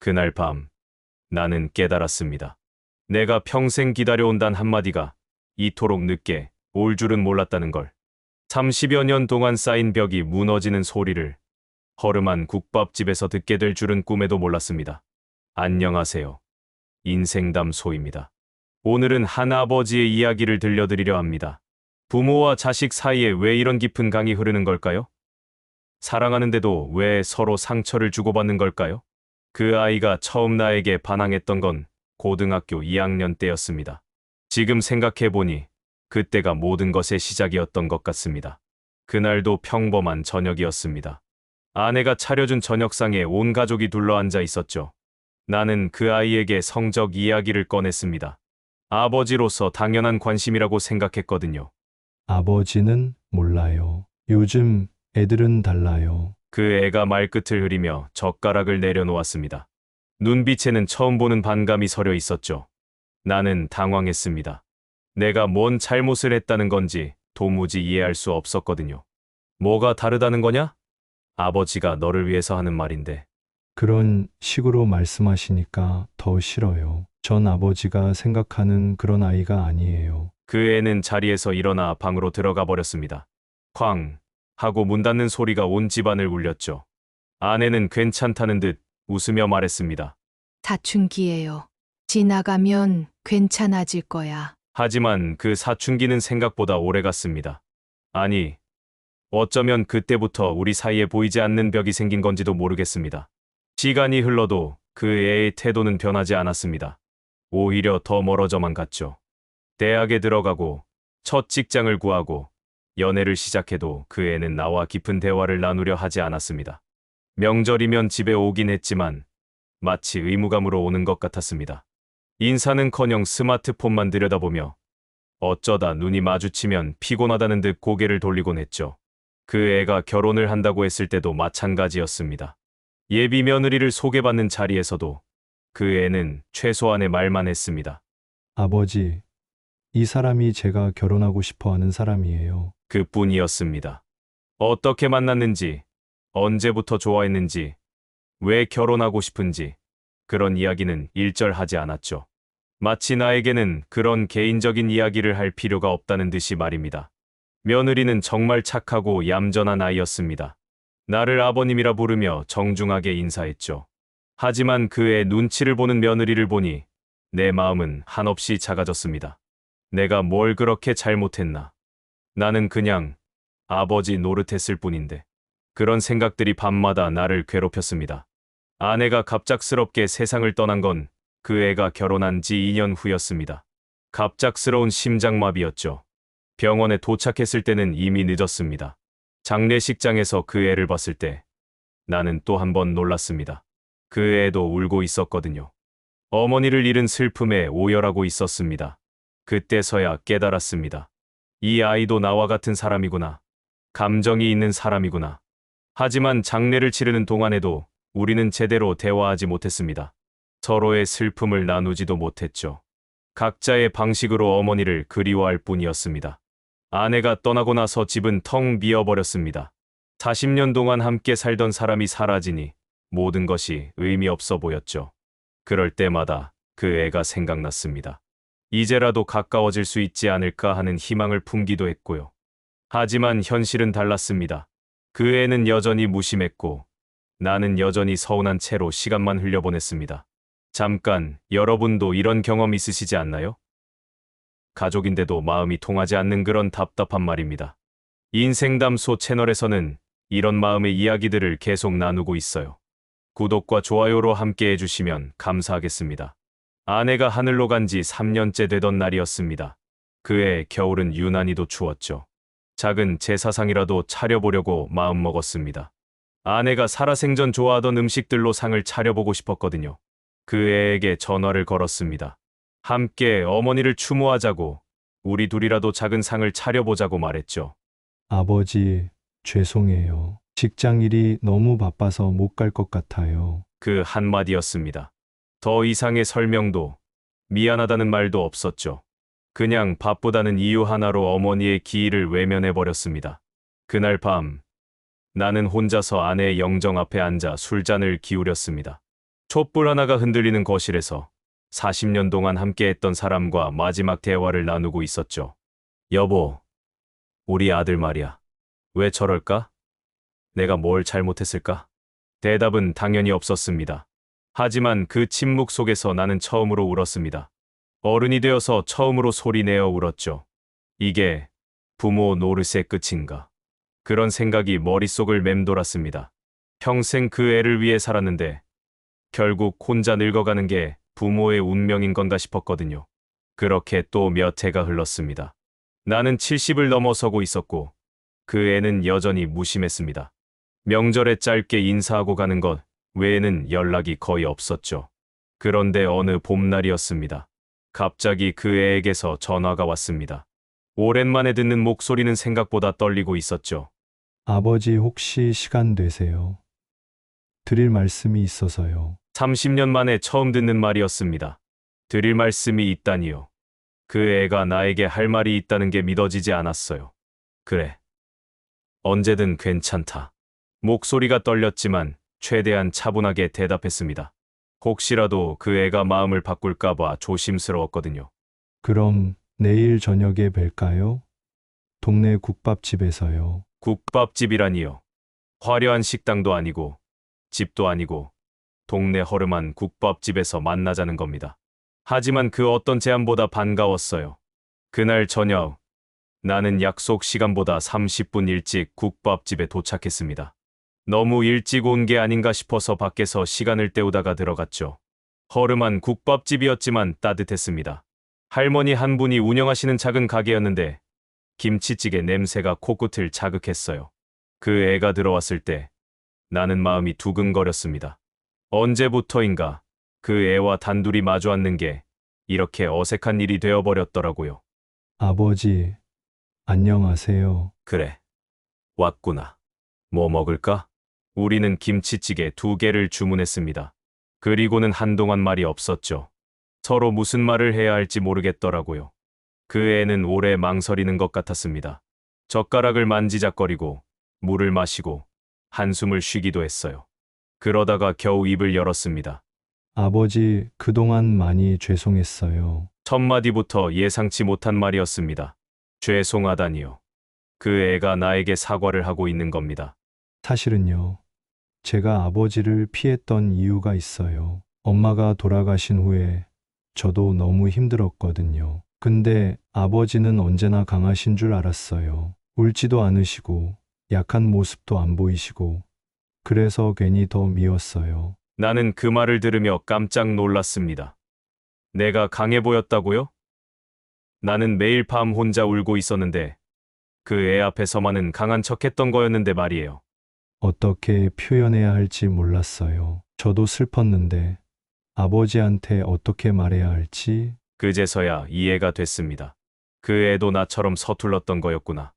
그날 밤 나는 깨달았습니다. 내가 평생 기다려온 단 한마디가 이토록 늦게 올 줄은 몰랐다는 걸. 30여 년 동안 쌓인 벽이 무너지는 소리를 허름한 국밥집에서 듣게 될 줄은 꿈에도 몰랐습니다. 안녕하세요. 인생담소입니다. 오늘은 한 아버지의 이야기를 들려드리려 합니다. 부모와 자식 사이에 왜 이런 깊은 강이 흐르는 걸까요? 사랑하는데도 왜 서로 상처를 주고받는 걸까요? 그 아이가 처음 나에게 반항했던 건 고등학교 2학년 때였습니다. 지금 생각해보니 그때가 모든 것의 시작이었던 것 같습니다. 그날도 평범한 저녁이었습니다. 아내가 차려준 저녁상에 온 가족이 둘러앉아 있었죠. 나는 그 아이에게 성적 이야기를 꺼냈습니다. 아버지로서 당연한 관심이라고 생각했거든요. 아버지는 몰라요. 요즘 애들은 달라요. 그 애가 말끝을 흐리며 젓가락을 내려놓았습니다. 눈빛에는 처음 보는 반감이 서려 있었죠. 나는 당황했습니다. 내가 뭔 잘못을 했다는 건지 도무지 이해할 수 없었거든요. 뭐가 다르다는 거냐? 아버지가 너를 위해서 하는 말인데. 그런 식으로 말씀하시니까 더 싫어요. 전 아버지가 생각하는 그런 아이가 아니에요. 그 애는 자리에서 일어나 방으로 들어가 버렸습니다. 쾅 하고 문 닫는 소리가 온 집안을 울렸죠. 아내는 괜찮다는 듯 웃으며 말했습니다. 사춘기예요. 지나가면 괜찮아질 거야. 하지만 그 사춘기는 생각보다 오래 갔습니다. 아니, 어쩌면 그때부터 우리 사이에 보이지 않는 벽이 생긴 건지도 모르겠습니다. 시간이 흘러도 그 애의 태도는 변하지 않았습니다. 오히려 더 멀어져만 갔죠. 대학에 들어가고 첫 직장을 구하고 연애를 시작해도 그 애는 나와 깊은 대화를 나누려 하지 않았습니다. 명절이면 집에 오긴 했지만 마치 의무감으로 오는 것 같았습니다. 인사는커녕 스마트폰만 들여다보며 어쩌다 눈이 마주치면 피곤하다는 듯 고개를 돌리곤 했죠. 그 애가 결혼을 한다고 했을 때도 마찬가지였습니다. 예비 며느리를 소개받는 자리에서도 그 애는 최소한의 말만 했습니다. 아버지, 이 사람이 제가 결혼하고 싶어 하는 사람이에요. 그뿐이었습니다. 어떻게 만났는지, 언제부터 좋아했는지, 왜 결혼하고 싶은지 그런 이야기는 일절하지 않았죠. 마치 나에게는 그런 개인적인 이야기를 할 필요가 없다는 듯이 말입니다. 며느리는 정말 착하고 얌전한 아이였습니다. 나를 아버님이라 부르며 정중하게 인사했죠. 하지만 그의 눈치를 보는 며느리를 보니 내 마음은 한없이 작아졌습니다. 내가 뭘 그렇게 잘못했나? 나는 그냥 아버지 노릇했을 뿐인데. 그런 생각들이 밤마다 나를 괴롭혔습니다. 아내가 갑작스럽게 세상을 떠난 건 그 애가 결혼한 지 2년 후였습니다. 갑작스러운 심장마비였죠. 병원에 도착했을 때는 이미 늦었습니다. 장례식장에서 그 애를 봤을 때 나는 또 한 번 놀랐습니다. 그 애도 울고 있었거든요. 어머니를 잃은 슬픔에 오열하고 있었습니다. 그때서야 깨달았습니다. 이 아이도 나와 같은 사람이구나. 감정이 있는 사람이구나. 하지만 장례를 치르는 동안에도 우리는 제대로 대화하지 못했습니다. 서로의 슬픔을 나누지도 못했죠. 각자의 방식으로 어머니를 그리워할 뿐이었습니다. 아내가 떠나고 나서 집은 텅 비어버렸습니다. 40년 동안 함께 살던 사람이 사라지니 모든 것이 의미 없어 보였죠. 그럴 때마다 그 애가 생각났습니다. 이제라도 가까워질 수 있지 않을까 하는 희망을 품기도 했고요. 하지만 현실은 달랐습니다. 그 애는 여전히 무심했고 나는 여전히 서운한 채로 시간만 흘려보냈습니다. 잠깐, 여러분도 이런 경험 있으시지 않나요? 가족인데도 마음이 통하지 않는 그런 답답한 말입니다. 인생담소 채널에서는 이런 마음의 이야기들을 계속 나누고 있어요. 구독과 좋아요로 함께 해주시면 감사하겠습니다. 아내가 하늘로 간 지 3년째 되던 날이었습니다. 그해 겨울은 유난히도 추웠죠. 작은 제사상이라도 차려보려고 마음먹었습니다. 아내가 살아생전 좋아하던 음식들로 상을 차려보고 싶었거든요. 그 애에게 전화를 걸었습니다. 함께 어머니를 추모하자고, 우리 둘이라도 작은 상을 차려보자고 말했죠. 아버지, 죄송해요. 직장 일이 너무 바빠서 못 갈 것 같아요. 그 한마디였습니다. 더 이상의 설명도, 미안하다는 말도 없었죠. 그냥 바쁘다는 이유 하나로 어머니의 기일을 외면해버렸습니다. 그날 밤, 나는 혼자서 아내의 영정 앞에 앉아 술잔을 기울였습니다. 촛불 하나가 흔들리는 거실에서 40년 동안 함께했던 사람과 마지막 대화를 나누고 있었죠. 여보, 우리 아들 말이야. 왜 저럴까? 내가 뭘 잘못했을까? 대답은 당연히 없었습니다. 하지만 그 침묵 속에서 나는 처음으로 울었습니다. 어른이 되어서 처음으로 소리내어 울었죠. 이게 부모 노릇의 끝인가? 그런 생각이 머릿속을 맴돌았습니다. 평생 그 애를 위해 살았는데 결국 혼자 늙어가는 게 부모의 운명인 건가 싶었거든요. 그렇게 또 몇 해가 흘렀습니다. 나는 70을 넘어서고 있었고 그 애는 여전히 무심했습니다. 명절에 짧게 인사하고 가는 것 외에는 연락이 거의 없었죠. 그런데 어느 봄날이었습니다. 갑자기 그 애에게서 전화가 왔습니다. 오랜만에 듣는 목소리는 생각보다 떨리고 있었죠. 아버지 혹시 시간 되세요? 드릴 말씀이 있어서요. 30년 만에 처음 듣는 말이었습니다. 드릴 말씀이 있다니요. 그 애가 나에게 할 말이 있다는 게 믿어지지 않았어요. 그래. 언제든 괜찮다. 목소리가 떨렸지만 최대한 차분하게 대답했습니다. 혹시라도 그 애가 마음을 바꿀까봐 조심스러웠거든요. 그럼 내일 저녁에 뵐까요? 동네 국밥집에서요. 국밥집이라니요. 화려한 식당도 아니고 집도 아니고 동네 허름한 국밥집에서 만나자는 겁니다. 하지만 그 어떤 제안보다 반가웠어요. 그날 저녁 나는 약속 시간보다 30분 일찍 국밥집에 도착했습니다. 너무 일찍 온 게 아닌가 싶어서 밖에서 시간을 때우다가 들어갔죠. 허름한 국밥집이었지만 따뜻했습니다. 할머니 한 분이 운영하시는 작은 가게였는데 김치찌개 냄새가 코끝을 자극했어요. 그 애가 들어왔을 때 나는 마음이 두근거렸습니다. 언제부터인가 그 애와 단둘이 마주 앉는 게 이렇게 어색한 일이 되어버렸더라고요. 아버지, 안녕하세요. 그래, 왔구나. 뭐 먹을까? 우리는 김치찌개 2개를 주문했습니다. 그리고는 한동안 말이 없었죠. 서로 무슨 말을 해야 할지 모르겠더라고요. 그 애는 오래 망설이는 것 같았습니다. 젓가락을 만지작거리고 물을 마시고 한숨을 쉬기도 했어요. 그러다가 겨우 입을 열었습니다. 아버지, 그동안 많이 죄송했어요. 첫 마디부터 예상치 못한 말이었습니다. 죄송하다니요. 그 애가 나에게 사과를 하고 있는 겁니다. 사실은요, 제가 아버지를 피했던 이유가 있어요. 엄마가 돌아가신 후에 저도 너무 힘들었거든요. 근데 아버지는 언제나 강하신 줄 알았어요. 울지도 않으시고 약한 모습도 안 보이시고 그래서 괜히 더 미웠어요. 나는 그 말을 들으며 깜짝 놀랐습니다. 내가 강해 보였다고요? 나는 매일 밤 혼자 울고 있었는데 그 애 앞에서만은 강한 척했던 거였는데 말이에요. 어떻게 표현해야 할지 몰랐어요. 저도 슬펐는데 아버지한테 어떻게 말해야 할지. 그제서야 이해가 됐습니다. 그 애도 나처럼 서툴렀던 거였구나.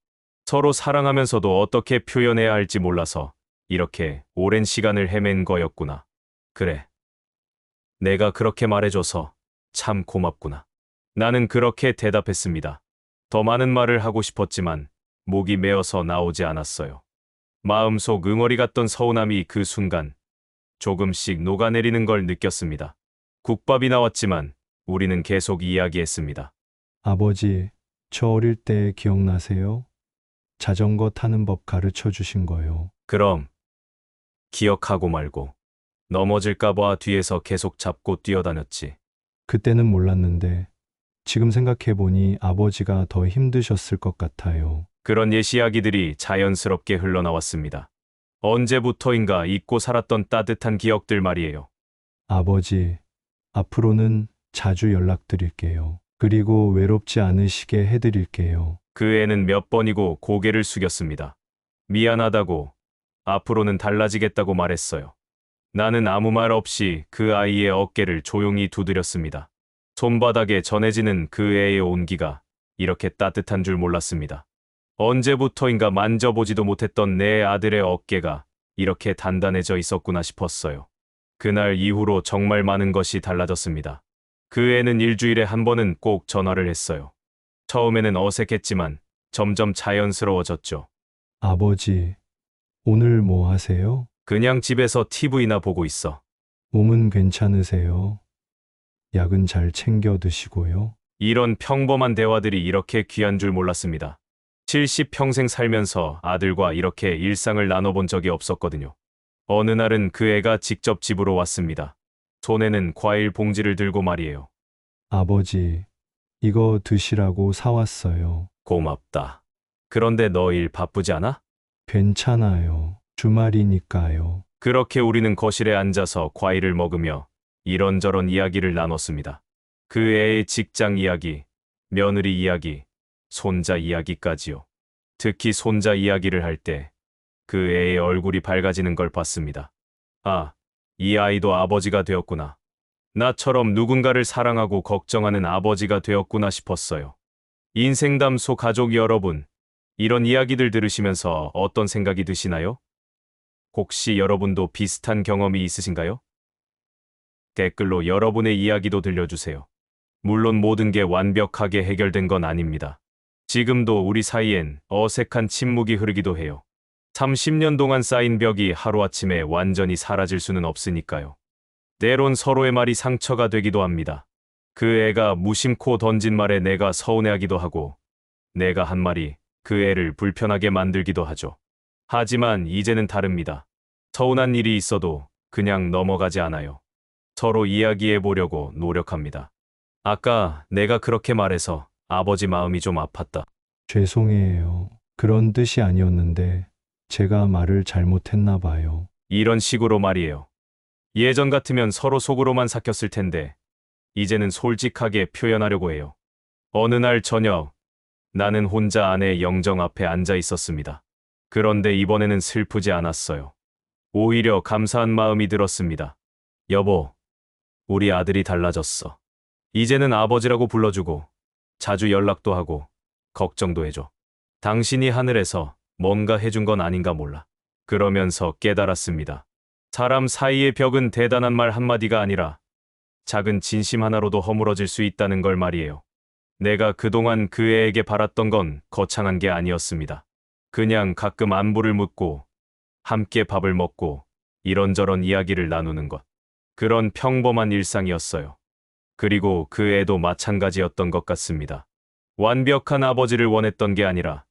서로 사랑하면서도 어떻게 표현해야 할지 몰라서 이렇게 오랜 시간을 헤맨 거였구나. 그래. 내가 그렇게 말해줘서 참 고맙구나. 나는 그렇게 대답했습니다. 더 많은 말을 하고 싶었지만 목이 메어서 나오지 않았어요. 마음속 응어리 같던 서운함이 그 순간 조금씩 녹아내리는 걸 느꼈습니다. 국밥이 나왔지만 우리는 계속 이야기했습니다. 아버지, 저 어릴 때 기억나세요? 자전거 타는 법 가르쳐 주신 거요. 그럼 기억하고 말고 넘어질까봐 뒤에서 계속 잡고 뛰어다녔지. 그때는 몰랐는데 지금 생각해 보니 아버지가 더 힘드셨을 것 같아요. 그런 옛 이야기들이 자연스럽게 흘러나왔습니다. 언제부터인가 잊고 살았던 따뜻한 기억들 말이에요. 아버지, 앞으로는 자주 연락드릴게요. 그리고 외롭지 않으시게 해드릴게요. 그 애는 몇 번이고 고개를 숙였습니다. 미안하다고, 앞으로는 달라지겠다고 말했어요. 나는 아무 말 없이 그 아이의 어깨를 조용히 두드렸습니다. 손바닥에 전해지는 그 애의 온기가 이렇게 따뜻한 줄 몰랐습니다. 언제부터인가 만져보지도 못했던 내 아들의 어깨가 이렇게 단단해져 있었구나 싶었어요. 그날 이후로 정말 많은 것이 달라졌습니다. 그 애는 일주일에 한 번은 꼭 전화를 했어요. 처음에는 어색했지만 점점 자연스러워졌죠. 아버지, 오늘 뭐 하세요? 그냥 집에서 TV나 보고 있어. 몸은 괜찮으세요? 약은 잘 챙겨 드시고요. 이런 평범한 대화들이 이렇게 귀한 줄 몰랐습니다. 70평생 살면서 아들과 이렇게 일상을 나눠본 적이 없었거든요. 어느 날은 그 애가 직접 집으로 왔습니다. 손에는 과일 봉지를 들고 말이에요. 아버지, 이거 드시라고 사왔어요. 고맙다. 그런데 너 일 바쁘지 않아? 괜찮아요. 주말이니까요. 그렇게 우리는 거실에 앉아서 과일을 먹으며 이런저런 이야기를 나눴습니다. 그 애의 직장 이야기, 며느리 이야기, 손자 이야기까지요. 특히 손자 이야기를 할 때 그 애의 얼굴이 밝아지는 걸 봤습니다. 아, 이 아이도 아버지가 되었구나. 나처럼 누군가를 사랑하고 걱정하는 아버지가 되었구나 싶었어요. 인생담소 가족 여러분, 이런 이야기들 들으시면서 어떤 생각이 드시나요? 혹시 여러분도 비슷한 경험이 있으신가요? 댓글로 여러분의 이야기도 들려주세요. 물론 모든 게 완벽하게 해결된 건 아닙니다. 지금도 우리 사이엔 어색한 침묵이 흐르기도 해요. 30년 동안 쌓인 벽이 하루아침에 완전히 사라질 수는 없으니까요. 때론 서로의 말이 상처가 되기도 합니다. 그 애가 무심코 던진 말에 내가 서운해하기도 하고, 내가 한 말이 그 애를 불편하게 만들기도 하죠. 하지만 이제는 다릅니다. 서운한 일이 있어도 그냥 넘어가지 않아요. 서로 이야기해 보려고 노력합니다. 아까 내가 그렇게 말해서 아버지 마음이 좀 아팠다. 죄송해요. 그런 뜻이 아니었는데 제가 말을 잘못했나 봐요. 이런 식으로 말이에요. 예전 같으면 서로 속으로만 삭혔을 텐데, 이제는 솔직하게 표현하려고 해요. 어느 날 저녁, 나는 혼자 아내 영정 앞에 앉아 있었습니다. 그런데 이번에는 슬프지 않았어요. 오히려 감사한 마음이 들었습니다. 여보, 우리 아들이 달라졌어. 이제는 아버지라고 불러주고, 자주 연락도 하고, 걱정도 해줘. 당신이 하늘에서 뭔가 해준 건 아닌가 몰라. 그러면서 깨달았습니다. 사람 사이의 벽은 대단한 말 한마디가 아니라 작은 진심 하나로도 허물어질 수 있다는 걸 말이에요. 내가 그동안 그 애에게 바랐던 건 거창한 게 아니었습니다. 그냥 가끔 안부를 묻고 함께 밥을 먹고 이런저런 이야기를 나누는 것. 그런 평범한 일상이었어요. 그리고 그 애도 마찬가지였던 것 같습니다. 완벽한 아버지를 원했던 게 아니라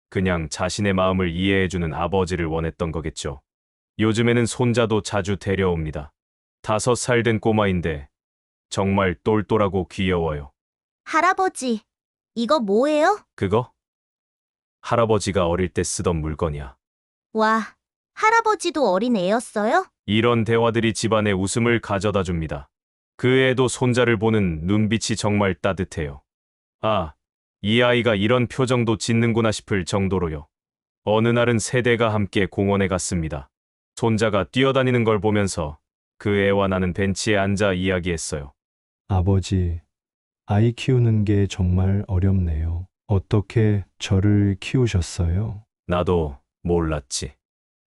그냥 자신의 마음을 이해해주는 아버지를 원했던 거겠죠. 요즘에는 손자도 자주 데려옵니다. 5살 된 꼬마인데 정말 똘똘하고 귀여워요. 할아버지, 이거 뭐예요? 그거? 할아버지가 어릴 때 쓰던 물건이야. 와, 할아버지도 어린 애였어요? 이런 대화들이 집안에 웃음을 가져다 줍니다. 그 애도 손자를 보는 눈빛이 정말 따뜻해요. 아, 이 아이가 이런 표정도 짓는구나 싶을 정도로요. 어느 날은 세대가 함께 공원에 갔습니다. 손자가 뛰어다니는 걸 보면서 그 애와 나는 벤치에 앉아 이야기했어요. 아버지, 아이 키우는 게 정말 어렵네요. 어떻게 저를 키우셨어요? 나도 몰랐지.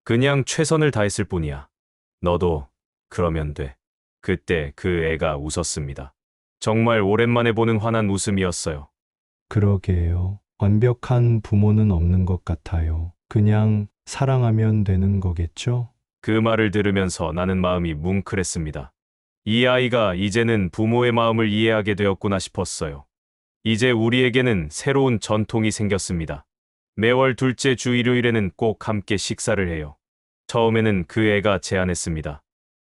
그냥 최선을 다했을 뿐이야. 너도 그러면 돼. 그때 그 애가 웃었습니다. 정말 오랜만에 보는 환한 웃음이었어요. 그러게요. 완벽한 부모는 없는 것 같아요. 그냥 사랑하면 되는 거겠죠? 그 말을 들으면서 나는 마음이 뭉클했습니다. 이 아이가 이제는 부모의 마음을 이해하게 되었구나 싶었어요. 이제 우리에게는 새로운 전통이 생겼습니다. 매월 둘째 주 일요일에는 꼭 함께 식사를 해요. 처음에는 그 애가 제안했습니다.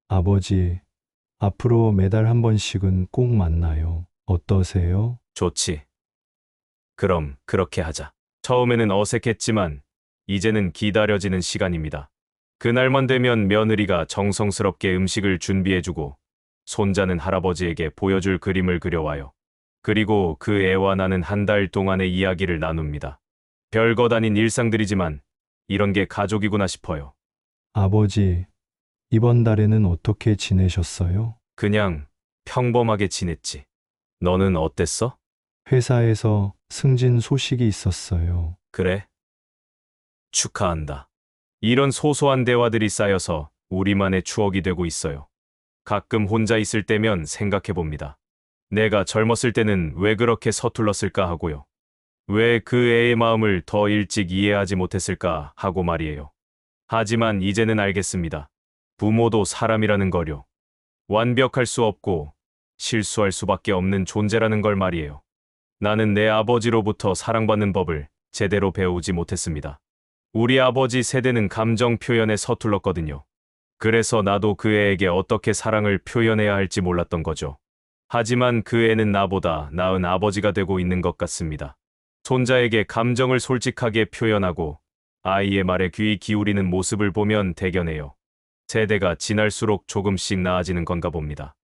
아버지, 앞으로 매달 한 번씩은 꼭 만나요. 어떠세요? 좋지. 그럼 그렇게 하자. 처음에는 어색했지만 이제는 기다려지는 시간입니다. 그날만 되면 며느리가 정성스럽게 음식을 준비해주고 손자는 할아버지에게 보여줄 그림을 그려와요. 그리고 그 애와 나는 한 달 동안의 이야기를 나눕니다. 별것 아닌 일상들이지만 이런 게 가족이구나 싶어요. 아버지, 이번 달에는 어떻게 지내셨어요? 그냥 평범하게 지냈지. 너는 어땠어? 회사에서 승진 소식이 있었어요. 그래? 축하한다. 이런 소소한 대화들이 쌓여서 우리만의 추억이 되고 있어요. 가끔 혼자 있을 때면 생각해 봅니다. 내가 젊었을 때는 왜 그렇게 서툴렀을까 하고요. 왜 그 애의 마음을 더 일찍 이해하지 못했을까 하고 말이에요. 하지만 이제는 알겠습니다. 부모도 사람이라는 거요. 완벽할 수 없고 실수할 수밖에 없는 존재라는 걸 말이에요. 나는 내 아버지로부터 사랑받는 법을 제대로 배우지 못했습니다. 우리 아버지 세대는 감정 표현에 서툴렀거든요. 그래서 나도 그 애에게 어떻게 사랑을 표현해야 할지 몰랐던 거죠. 하지만 그 애는 나보다 나은 아버지가 되고 있는 것 같습니다. 손자에게 감정을 솔직하게 표현하고 아이의 말에 귀 기울이는 모습을 보면 대견해요. 세대가 지날수록 조금씩 나아지는 건가 봅니다.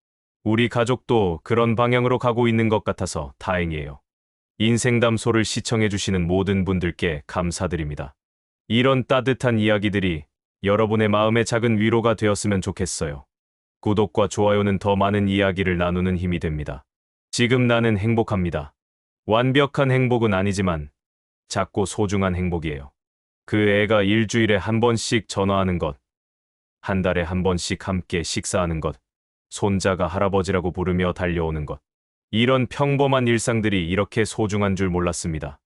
우리 가족도 그런 방향으로 가고 있는 것 같아서 다행이에요. 인생담소를 시청해주시는 모든 분들께 감사드립니다. 이런 따뜻한 이야기들이 여러분의 마음에 작은 위로가 되었으면 좋겠어요. 구독과 좋아요는 더 많은 이야기를 나누는 힘이 됩니다. 지금 나는 행복합니다. 완벽한 행복은 아니지만 작고 소중한 행복이에요. 그 애가 일주일에 한 번씩 전화하는 것, 한 달에 한 번씩 함께 식사하는 것, 손자가 할아버지라고 부르며 달려오는 것. 이런 평범한 일상들이 이렇게 소중한 줄 몰랐습니다.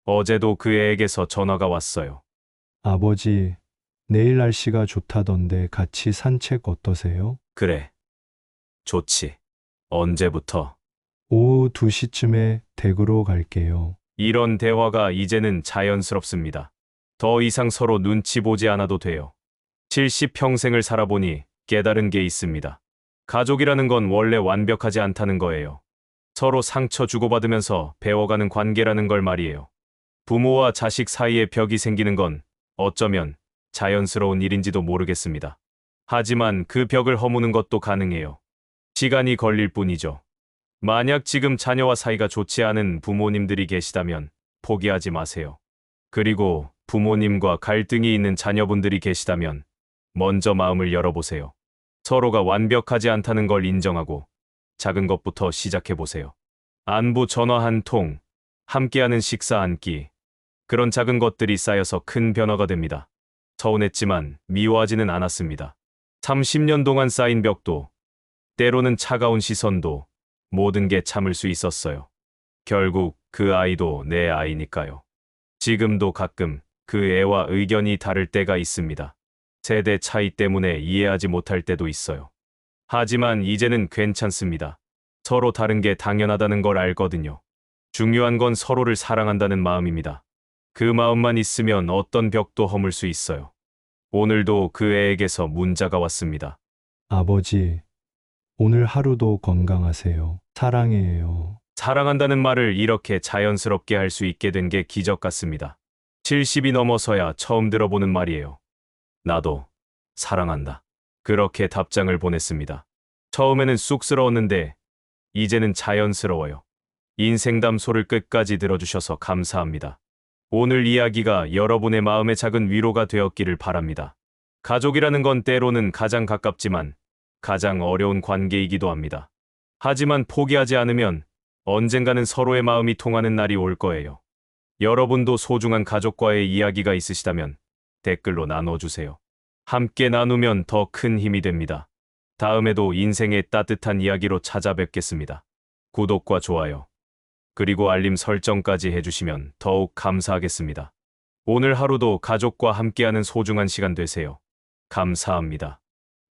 어제도 그 애에게서 전화가 왔어요. 아버지, 내일 날씨가 좋다던데 같이 산책 어떠세요? 그래. 좋지. 언제부터? 오후 2시쯤에 댁으로 갈게요. 이런 대화가 이제는 자연스럽습니다. 더 이상 서로 눈치 보지 않아도 돼요. 70평생을 살아보니 깨달은 게 있습니다. 가족이라는 건 원래 완벽하지 않다는 거예요. 서로 상처 주고받으면서 배워가는 관계라는 걸 말이에요. 부모와 자식 사이에 벽이 생기는 건 어쩌면 자연스러운 일인지도 모르겠습니다. 하지만 그 벽을 허무는 것도 가능해요. 시간이 걸릴 뿐이죠. 만약 지금 자녀와 사이가 좋지 않은 부모님들이 계시다면 포기하지 마세요. 그리고 부모님과 갈등이 있는 자녀분들이 계시다면 먼저 마음을 열어보세요. 서로가 완벽하지 않다는 걸 인정하고 작은 것부터 시작해보세요. 안부 전화 한 통, 함께하는 식사 한 끼. 그런 작은 것들이 쌓여서 큰 변화가 됩니다. 서운했지만 미워하지는 않았습니다. 30년 동안 쌓인 벽도, 때로는 차가운 시선도 모든 게 참을 수 있었어요. 결국 그 아이도 내 아이니까요. 지금도 가끔 그 애와 의견이 다를 때가 있습니다. 세대 차이 때문에 이해하지 못할 때도 있어요. 하지만 이제는 괜찮습니다. 서로 다른 게 당연하다는 걸 알거든요. 중요한 건 서로를 사랑한다는 마음입니다. 그 마음만 있으면 어떤 벽도 허물 수 있어요. 오늘도 그 애에게서 문자가 왔습니다. 아버지, 오늘 하루도 건강하세요. 사랑해요. 사랑한다는 말을 이렇게 자연스럽게 할 수 있게 된 게 기적 같습니다. 70이 넘어서야 처음 들어보는 말이에요. 나도 사랑한다. 그렇게 답장을 보냈습니다. 처음에는 쑥스러웠는데 이제는 자연스러워요. 인생담소를 끝까지 들어주셔서 감사합니다. 오늘 이야기가 여러분의 마음에 작은 위로가 되었기를 바랍니다. 가족이라는 건 때로는 가장 가깝지만 가장 어려운 관계이기도 합니다. 하지만 포기하지 않으면 언젠가는 서로의 마음이 통하는 날이 올 거예요. 여러분도 소중한 가족과의 이야기가 있으시다면 댓글로 나눠주세요. 함께 나누면 더 큰 힘이 됩니다. 다음에도 인생의 따뜻한 이야기로 찾아뵙겠습니다. 구독과 좋아요, 그리고 알림 설정까지 해주시면 더욱 감사하겠습니다. 오늘 하루도 가족과 함께하는 소중한 시간 되세요. 감사합니다.